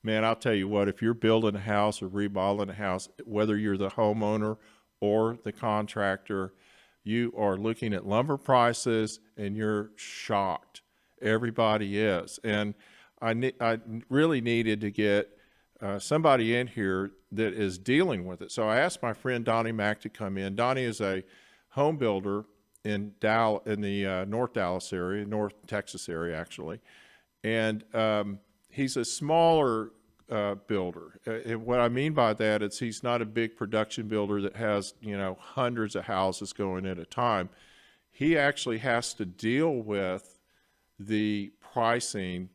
Man, I'll tell you what, if you're building a house or remodeling a house, whether you're the homeowner or the contractor, you are looking at lumber prices and you're shocked. Everybody is. And I really needed to get somebody in here that is dealing with it. So I asked my friend Donny Mack to come in. Donny is a home builder in the North Dallas area, North Texas area actually, and he's a smaller builder. And what I mean by that is he's not a big production builder that has hundreds of houses going at a time. He actually has to deal with the pricing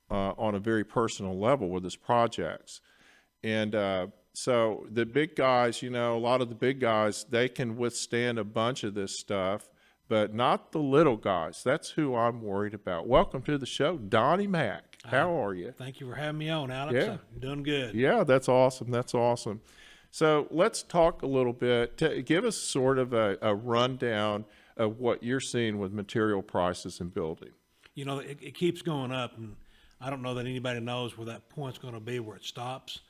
on a very personal level with his projects. And so the big guys, a lot of the big guys, they can withstand a bunch of this stuff, but not the little guys. That's who I'm worried about. Welcome to the show, Donny Mack. How are you? Thank you for having me on, Alex. Yeah. I'm doing good. Yeah, that's awesome. That's awesome. So let's talk a little bit. Give us sort of a rundown of what you're seeing with material prices in building. It keeps going up, and I don't know that anybody knows where that point's going to be, where it stops.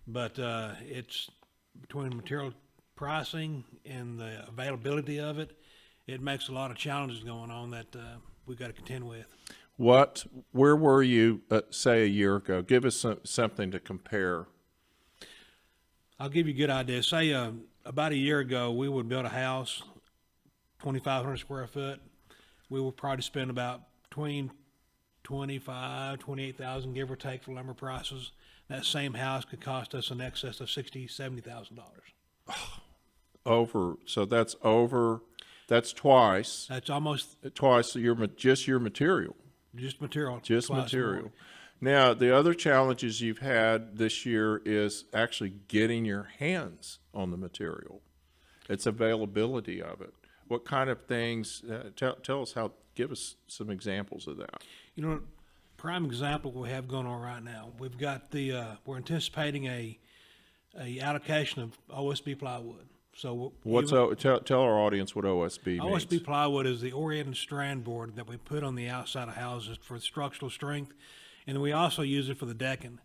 But it's between material pricing and the availability of it, it makes a lot of challenges going on that we've got to contend with. Where were you, say, a year ago? Give us something to compare. I'll give you a good idea. Say about a year ago, we would build a house, 2,500 square foot. We would probably spend about between 25, 28,000, give or take, for lumber prices. That same house could cost us in excess of $60,000, $70,000. So that's twice. That's almost Twice just your material. just material. Just twice material. more. Now, the other challenges you've had this year is actually getting your hands on the material. It's availability of it. What kind of things, tell us give us some examples of that. Prime example we have going on right now. We've got we're anticipating a allocation of OSB plywood. So Tell our audience what OSB means. OSB plywood is the oriented strand board that we put on the outside of houses for structural strength, and then we also use it for the decking.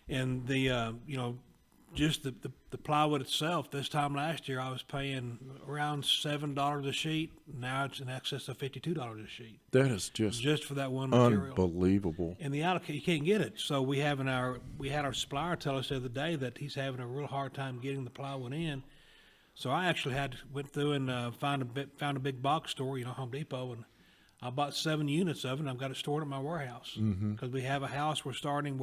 And just the plywood itself, this time last year I was paying around $7 a sheet. Now it's in excess of $52 a sheet. That is just for that one material. Unbelievable. And you can't get it. So we had our supplier tell us the other day that he's having a real hard time getting the plywood in. So I actually went through and found a big box store, Home Depot, and I bought 7 units of it, and I've got it stored at my warehouse because we have a house we're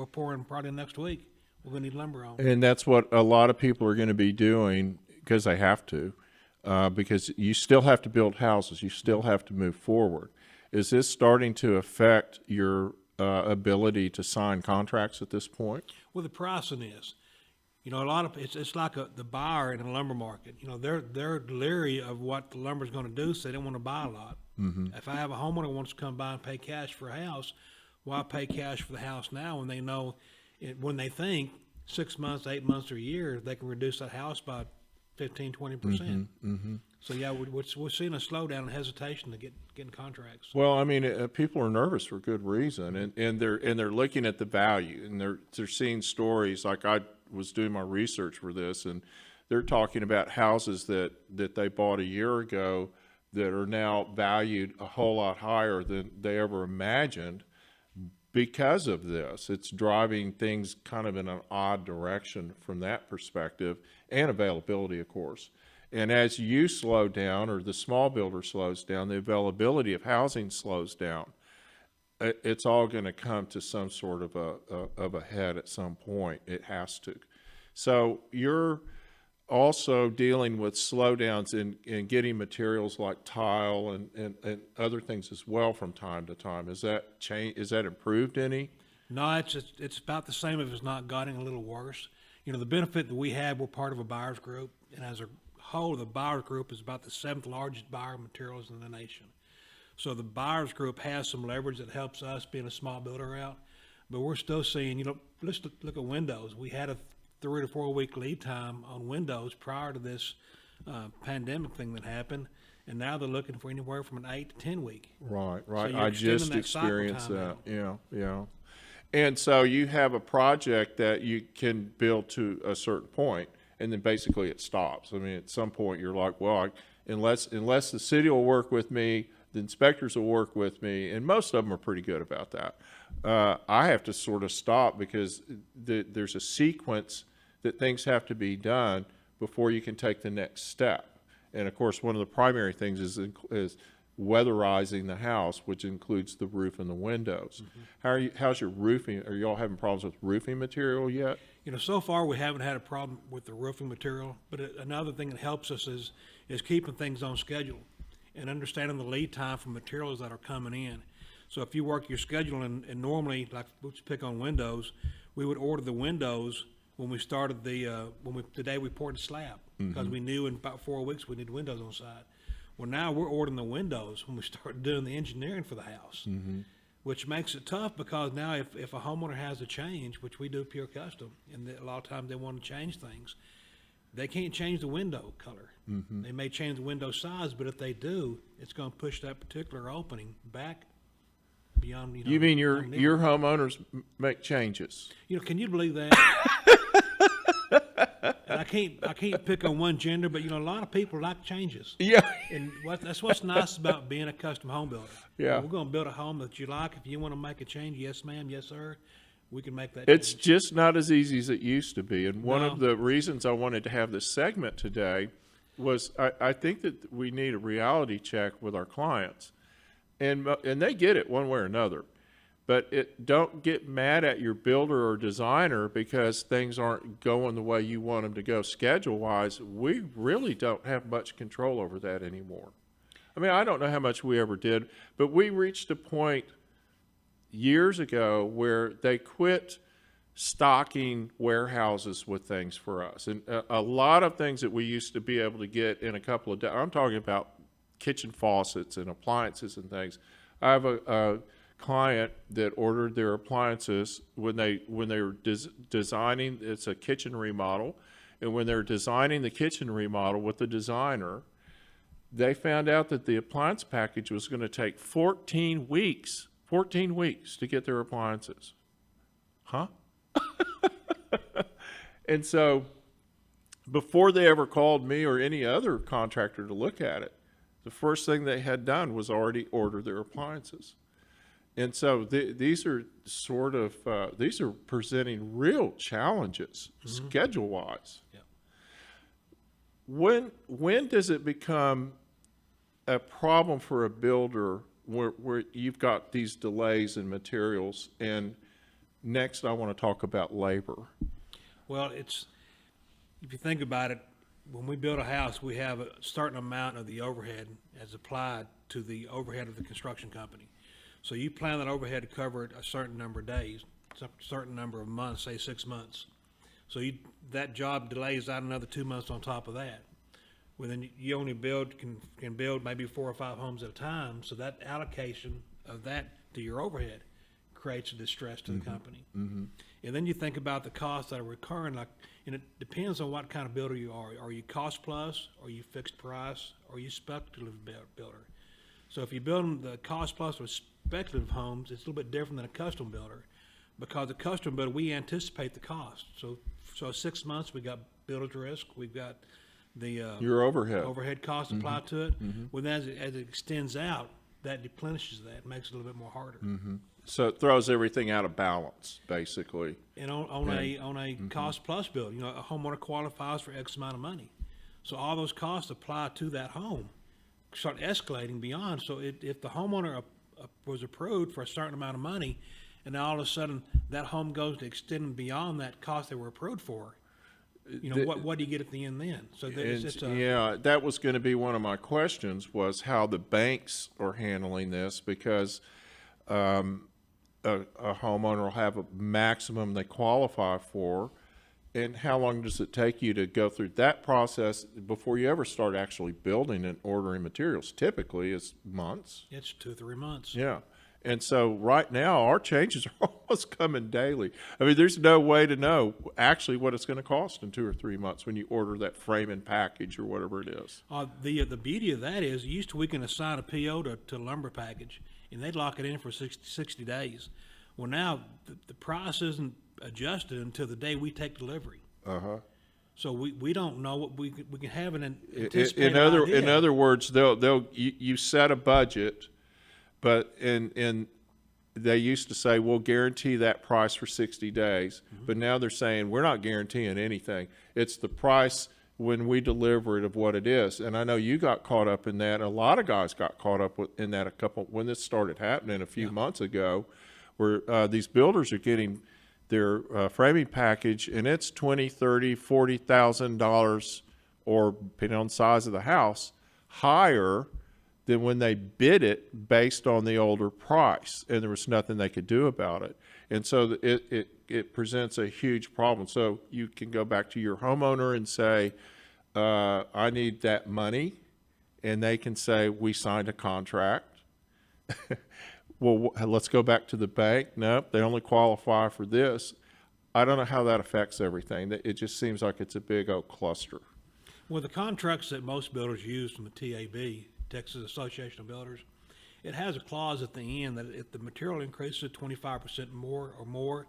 pouring probably next week. We're going to need lumber on. And that's what a lot of people are going to be doing because they have to, because you still have to build houses. You still have to move forward. Is this starting to affect your ability to sign contracts at this point? Well, the pricing is. A lot of it's like the buyer in the lumber market. They're leery of what the lumber's going to do, so they don't want to buy a lot. Mm-hmm. If I have a homeowner who wants to come by and pay cash for a house, why pay cash for the house now when they know, when they think 6 months, 8 months, or a year, they can reduce that house by 15, 20%. Mm-hmm, mm-hmm. So yeah, we're seeing a slowdown and hesitation to getting contracts. Well, I mean, people are nervous for good reason, and they're looking at the value, and they're seeing stories. Like I was doing my research for this, and they're talking about houses that they bought a year ago that are now valued a whole lot higher than they ever imagined because of this. It's driving things kind of in an odd direction from that perspective, and availability, of course. And as you slow down, or the small builder slows down, the availability of housing slows down. It's all going to come to some sort of a head at some point. It has to. So you're also dealing with slowdowns in getting materials like tile and other things as well from time to time. Is that improved any? No, it's about the same, if it's not gotten a little worse. The benefit that we have, we're part of a buyers group, and as a whole, the buyers group is about the 7th largest buyer of materials in the nation. So the buyers group has some leverage that helps us being a small builder out, but we're still seeing, let's look at windows. We had a 3 to 4 week lead time on windows prior to this pandemic thing that happened, and now they're looking for anywhere from an 8 to 10 week. Right. So I just experienced that. out. Yeah. And so you have a project that you can build to a certain point, and then basically it stops. I mean, at some point you're like, well, unless the city will work with me, the inspectors will work with me, and most of them are pretty good about that. I have to sort of stop because there's a sequence that things have to be done before you can take the next step. And of course, one of the primary things is weatherizing the house, which includes the roof and the windows. How's your roofing? Are you all having problems with roofing material yet? You know, so far we haven't had a problem with the roofing material, but another thing that helps us is keeping things on schedule and understanding the lead time for materials that are coming in. So if you work your schedule and normally, like let's pick on windows, we would order the windows when we started the day we poured the slab, because we knew in about 4 weeks we need windows on site. Well, now we're ordering the windows when we start doing the engineering for the house, which makes it tough because now if a homeowner has a change, which we do pure custom, and a lot of times they want to change things, they can't change the window color. They may change the window size, but if they do, it's going to push that particular opening back beyond. You mean your homeowners make changes? You know, can you believe that? And I can't pick on one gender, but you know, a lot of people like changes. Yeah. And that's what's nice about being a custom home builder. Yeah. We're going to build a home that you like. If you want to make a change, yes, ma'am, yes, sir, we can make that It's change. just not as easy as it used to be. And one No. of the reasons I wanted to have this segment today was I think that we need a reality check with our clients. And they get it one way or another. But don't get mad at your builder or designer because things aren't going the way you want them to go schedule-wise. We really don't have much control over that anymore. I mean, I don't know how much we ever did, but we reached a point years ago where they quit stocking warehouses with things for us. And a lot of things that we used to be able to get in a couple of days, I'm talking about kitchen faucets and appliances and things. I have a client that ordered their appliances when they were designing. It's a kitchen remodel, and when they're designing the kitchen remodel with the designer, they found out that the appliance package was going to take 14 weeks to get their appliances. Huh? And so before they ever called me or any other contractor to look at it, the first thing they had done was already order their appliances. And so these are sort of, these are presenting real challenges schedule-wise. Yeah. When does it become a problem for a builder where you've got these delays in materials? And next I want to talk about labor. Well, if you think about it, when we build a house, we have a certain amount of the overhead as applied to the overhead of the construction company. So you plan that overhead to cover it a certain number of days, a certain number of months, say 6 months. So that job delays out another 2 months on top of that. Well, then you only can build maybe 4 or 5 homes at a time. So that allocation of that to your overhead creates a distress to the company. And then you think about the costs that are recurring, and it depends on what kind of builder you are. Are you cost plus? Are you fixed price? Or are you speculative builder? So if you're building the cost plus or speculative homes, it's a little bit different than a custom builder, because a custom builder, we anticipate the cost. So 6 months, we got builder's risk, we've got the Your overhead cost applied to it. Well, then as it extends out, that replenishes that, makes it a little bit more harder. So it throws everything out of balance, basically. And on a cost plus build, you know, a homeowner qualifies for X amount of money. So all those costs apply to that home, start escalating beyond. So if the homeowner was approved for a certain amount of money, and now all of a sudden that home goes to extending beyond that cost they were approved for, you know, what do you get at the end then? So it's just yeah, that was going to be one of my questions, was how the banks are handling this, because a homeowner will have a maximum they qualify for, and how long does it take you to go through that process before you ever start actually building and ordering materials? Typically, it's months. it's 2 or 3 months. Yeah. And so right now, our changes are almost coming daily. I mean, there's no way to know actually what it's going to cost in 2 or 3 months when you order that frame and package or whatever it is. The beauty of that is, used to we can assign a PO to lumber package, and they'd lock it in for 60 days. Well, now the price isn't adjusted until the day we take delivery. So we don't know what we can have an anticipated idea. In other words, you set a budget, but in they used to say we'll guarantee that price for 60 days, but now they're saying we're not guaranteeing anything. It's the price when we deliver it of what it is. And I know you got caught up in that. A lot of guys got caught up in that when this started happening a few months ago, where these builders are getting their framing package, and it's $20,000, $30,000, $40,000, or depending on the size of the house, higher than when they bid it based on the older price, and there was nothing they could do about it. And so it presents a huge problem. So you can go back to your homeowner and say, I need that money, and they can say, we signed a contract. Well, let's go back to the bank. Nope, they only qualify for this. I don't know how that affects everything. It just seems like it's a big old cluster. Well, the contracts that most builders use from the TAB, Texas Association of Builders, it has a clause at the end that if the material increases 25% more or more,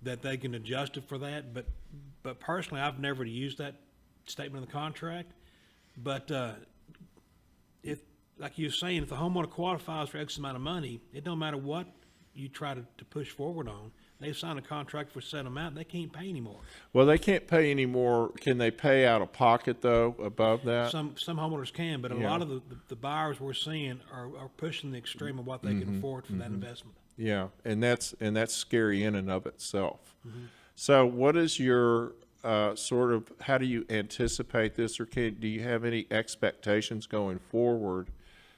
that they can adjust it for that. But personally, I've never used that statement in the contract. But if, like you were saying, if the homeowner qualifies for X amount of money, it don't matter what you try to push forward on. They've signed a contract for a set amount. They can't pay anymore. Well, they can't pay anymore. Can they pay out of pocket, though, above that? Some homeowners can, but a lot of the buyers we're seeing are pushing the extreme of what they can afford for that investment. Yeah, and that's scary in and of itself. So what is your sort of, how do you anticipate this, or do you have any expectations going forward?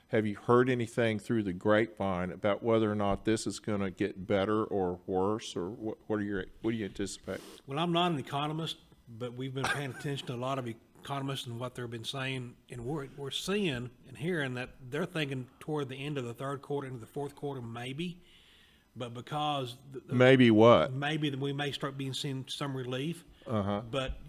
Have you heard anything through the grapevine about whether or not this is going to get better or worse, or what do you anticipate? Well, I'm not an economist, but we've been paying attention to a lot of economists and what they've been saying, and we're seeing and hearing that they're thinking toward the end of the third quarter into the fourth quarter, maybe. But because maybe what? Maybe that we may start seeing some relief. But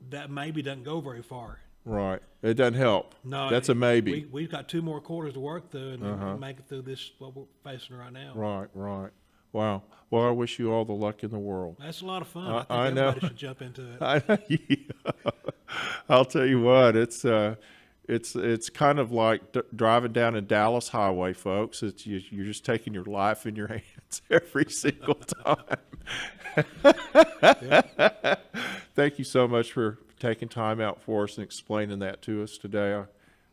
that maybe doesn't go very far. Right. It doesn't help. No, that's a maybe. We've got 2 more quarters to work through and make it through this, what we're facing right now. Right. Wow. Well, I wish you all the luck in the world. That's a lot of fun. I know. Everybody should jump into it. I'll tell you what, it's kind of like driving down a Dallas highway, folks. You're just taking your life in your hands every single time. Thank you so much for taking time out for us and explaining that to us today.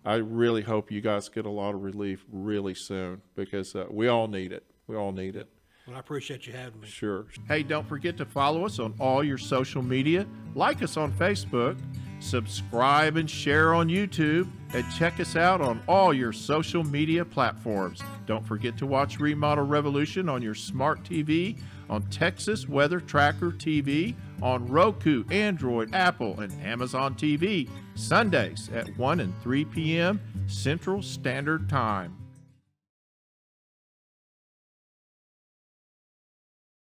I really hope you guys get a lot of relief really soon, because we all need it. We all need it. Well, I appreciate you having me. Sure. Hey, don't forget to follow us on all your social media. Like us on Facebook. Subscribe and share on YouTube, and check us out on all your social media platforms. Don't forget to watch Remodel Revolution on your smart TV, on Texas Weather Tracker TV, on Roku, Android, Apple, and Amazon TV, Sundays at 1 and 3 p.m. Central Standard Time.